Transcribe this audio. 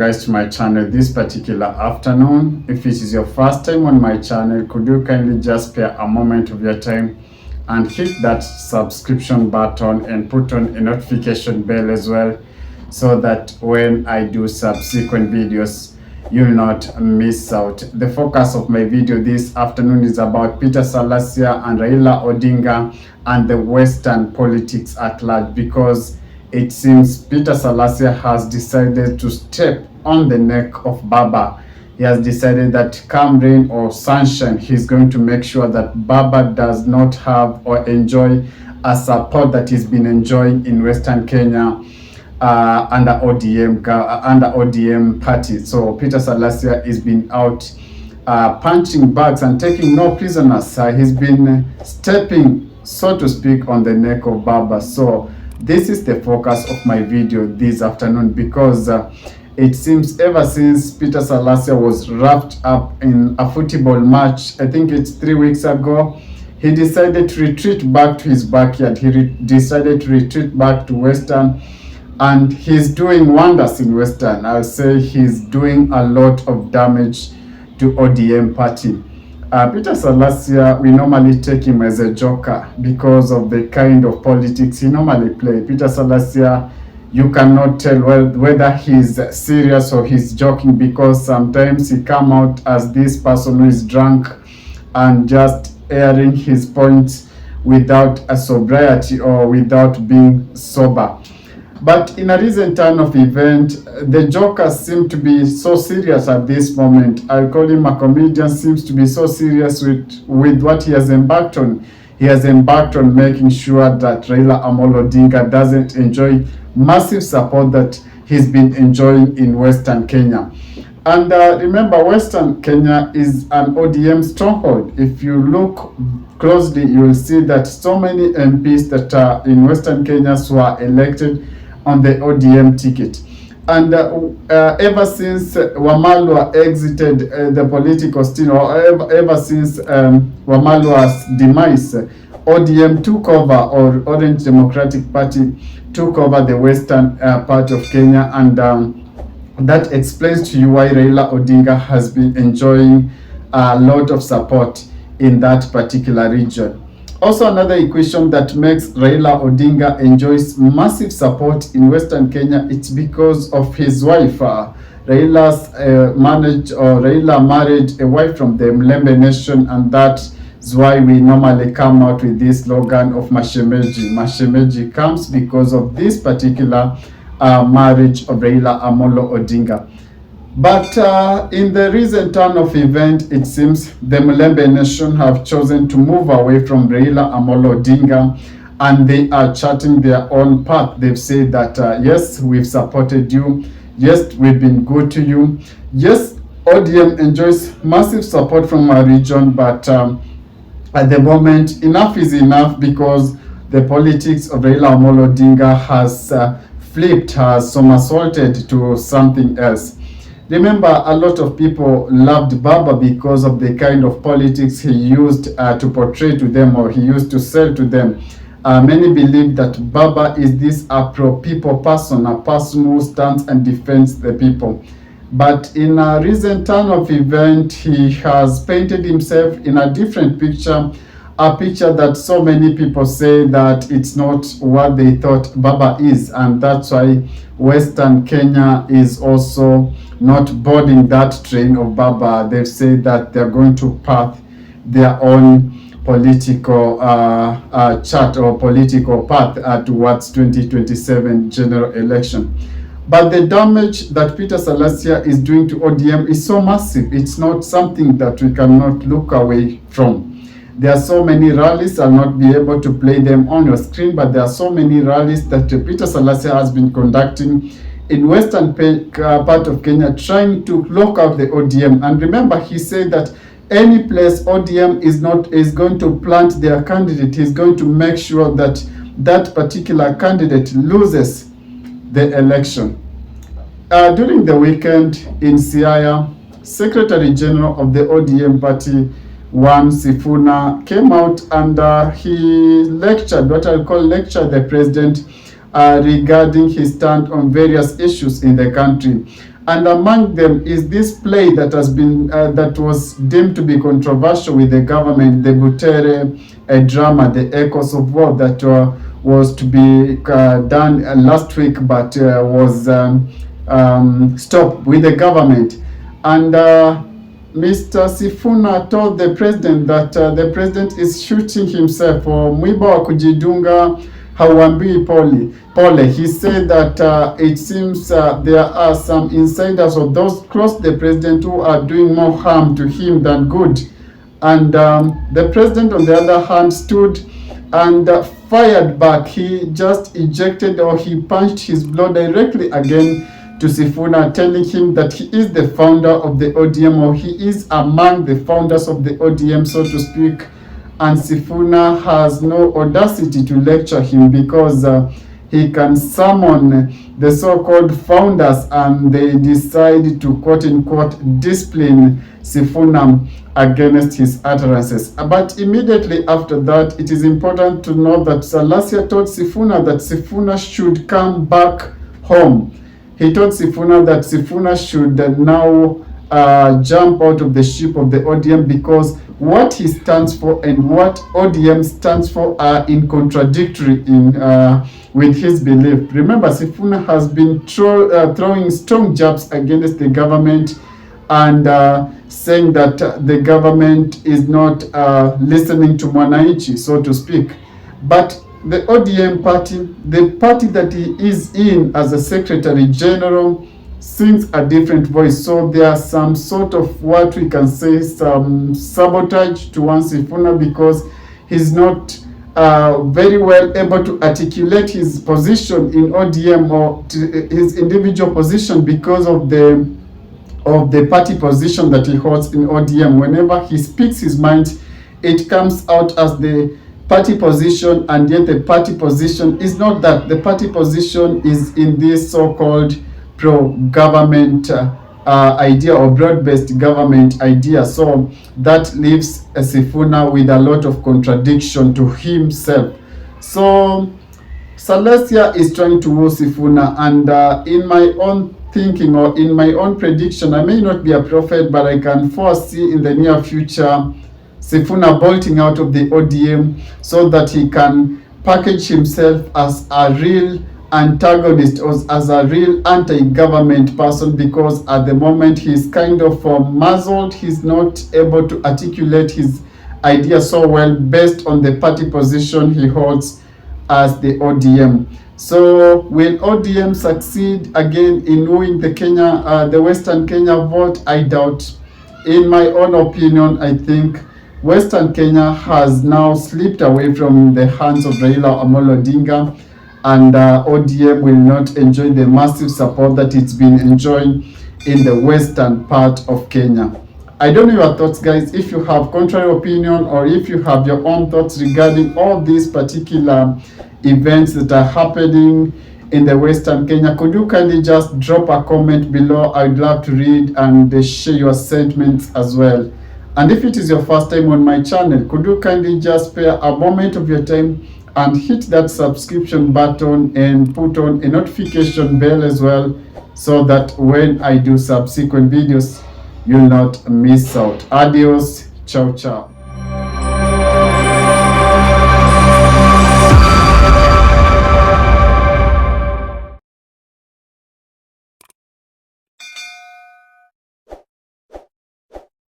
guys to my channel this particular afternoon. If it is your first time on my channel, could you kindly just spare a moment of your time and hit that subscription button and put on a notification bell as well, so that when I do subsequent videos, you'll not miss out. The focus of my video this afternoon is about Peter Salasya and Raila Odinga and the Western politics at large, because it seems Peter Salasya has decided to step on the neck of Baba. He has decided that come rain or sunshine, he's going to make sure that Baba does not have or enjoy a support that he's been enjoying in Western Kenya under ODM party. So Peter Salasya has been out punching bags and taking no prisoners. He's been stepping, so to speak, on the neck of Baba. So this is the focus of my video this afternoon, because it seems ever since Peter Salasya was wrapped up in a football match, I think it's 3 weeks ago, he decided to retreat back to his backyard. He decided to retreat back to Western, and he's doing wonders in Western. I'll say he's doing a lot of damage to ODM party. Peter Salasya, we normally take him as a joker because of the kind of politics he normally plays. Peter Salasya, you cannot tell whether he's serious or he's joking, because sometimes he come out as this person who is drunk and just airing his points without a sobriety or without being sober. But in a recent turn of event, the Joker seemed to be so serious at this moment. I'll call him a comedian, seems to be so serious with what he has embarked on. He has embarked on making sure that Raila Amolo Odinga doesn't enjoy massive support that he's been enjoying in Western Kenya. And remember, Western Kenya is an ODM stronghold. If you look closely, you will see that so many MPs that are in Western Kenya were elected on the ODM ticket. And ever since Wamalwa exited the political scene, or ever since Wamalwa's demise, ODM took over, or Orange Democratic Party took over the western part of Kenya, and that explains to you why Raila Odinga has been enjoying a lot of support in that particular region. Also, another equation that makes Raila Odinga enjoys massive support in Western Kenya, it's because of his wife. Raila married a wife from the Mlembe Nation, and that's why we normally come out with this slogan of Mashemeji. Mashemeji comes because of this particular marriage of Raila Amolo Odinga. But in the recent turn of event, it seems the Mlembe Nation have chosen to move away from Raila Amolo Odinga, and they are charting their own path. They've said that, yes, we've supported you. Yes, we've been good to you. Yes, ODM enjoys massive support from our region, but at the moment, enough is enough, because the politics of Raila Amolo Odinga has flipped, has somersaulted to something else. Remember, a lot of people loved Baba because of the kind of politics he used to portray to them, or he used to sell to them. Many believe that Baba is this pro-people person, a person who stands and defends the people. But in a recent turn of event, he has painted himself in a different picture, a picture that so many people say that it's not what they thought Baba is, and that's why Western Kenya is also not boarding that train of Baba. They've said that they're going to path their own political chart or political path towards 2027 general election. But the damage that Peter Salasya is doing to ODM is so massive. It's not something that we cannot look away from. There are so many rallies. I'll not be able to play them on your screen, but there are so many rallies that Peter Salasya has been conducting in western part of Kenya, trying to lock out the ODM. And remember, he said that any place ODM is going to plant their candidate, he's going to make sure that that particular candidate loses the election. During the weekend in Siaya, Secretary General of the ODM party, One Sifuna, came out and he lectured, what I'll call lecture the president regarding his stand on various issues in the country. And among them is this play that has been that was deemed to be controversial with the government, the Butere drama, The Echoes of War, that was to be done last week, but was stopped with the government. And Mr. Sifuna told the president that the president is shooting himself, or mwiba wa kujidunga hauambii pole. He said that it seems there are some insiders or those close to the president who are doing more harm to him than good. And the president, on the other hand, stood and fired back. He just ejected, or he punched his blow directly again to Sifuna, telling him that he is the founder of the ODM, or he is among the founders of the ODM, so to speak. And Sifuna has no audacity to lecture him, because he can summon the so-called founders and they decide to quote-unquote discipline Sifuna against his utterances. But immediately after that, it is important to note that Salasya told Sifuna that Sifuna should come back home. He told Sifuna that Sifuna should now jump out of the ship of the ODM, because what he stands for and what ODM stands for are in contradictory with his belief. Remember, Sifuna has been throwing strong jabs against the government and saying that the government is not listening to Mwananchi, so to speak. But the ODM party, the party that he is in as a secretary general, sings a different voice. So there are some sort of, what we can say, some sabotage to Sifuna, because he's not very well able to articulate his position in ODM, or his individual position, because of the party position that he holds in ODM. Whenever he speaks his mind, it comes out as the party position, and yet the party position is not that. The party position is in this so-called pro-government idea, or broad-based government idea. So that leaves Sifuna with a lot of contradiction to himself. So Salasya is trying to woo Sifuna, and in my own thinking, or in my own prediction, I may not be a prophet, but I can foresee in the near future Sifuna bolting out of the ODM, so that he can package himself as a real antagonist, or as a real anti-government person, because at the moment he's kind of muzzled. He's not able to articulate his idea so well, based on the party position he holds as the ODM. So will ODM succeed again in wooing the Western Kenya vote? I doubt. In my own opinion, I think Western Kenya has now slipped away from the hands of Raila Amolo Odinga, and ODM will not enjoy the massive support that it's been enjoying in the western part of Kenya. I don't know your thoughts, guys. If you have contrary opinion, or if you have your own thoughts regarding all these particular events that are happening in the western Kenya, could you kindly just drop a comment below? I'd love to read and share your sentiments as well. And if it is your first time on my channel, could you kindly just spare a moment of your time and hit that subscription button and put on a notification bell as well, so that when I do subsequent videos, you'll not miss out. Adios. Ciao, ciao.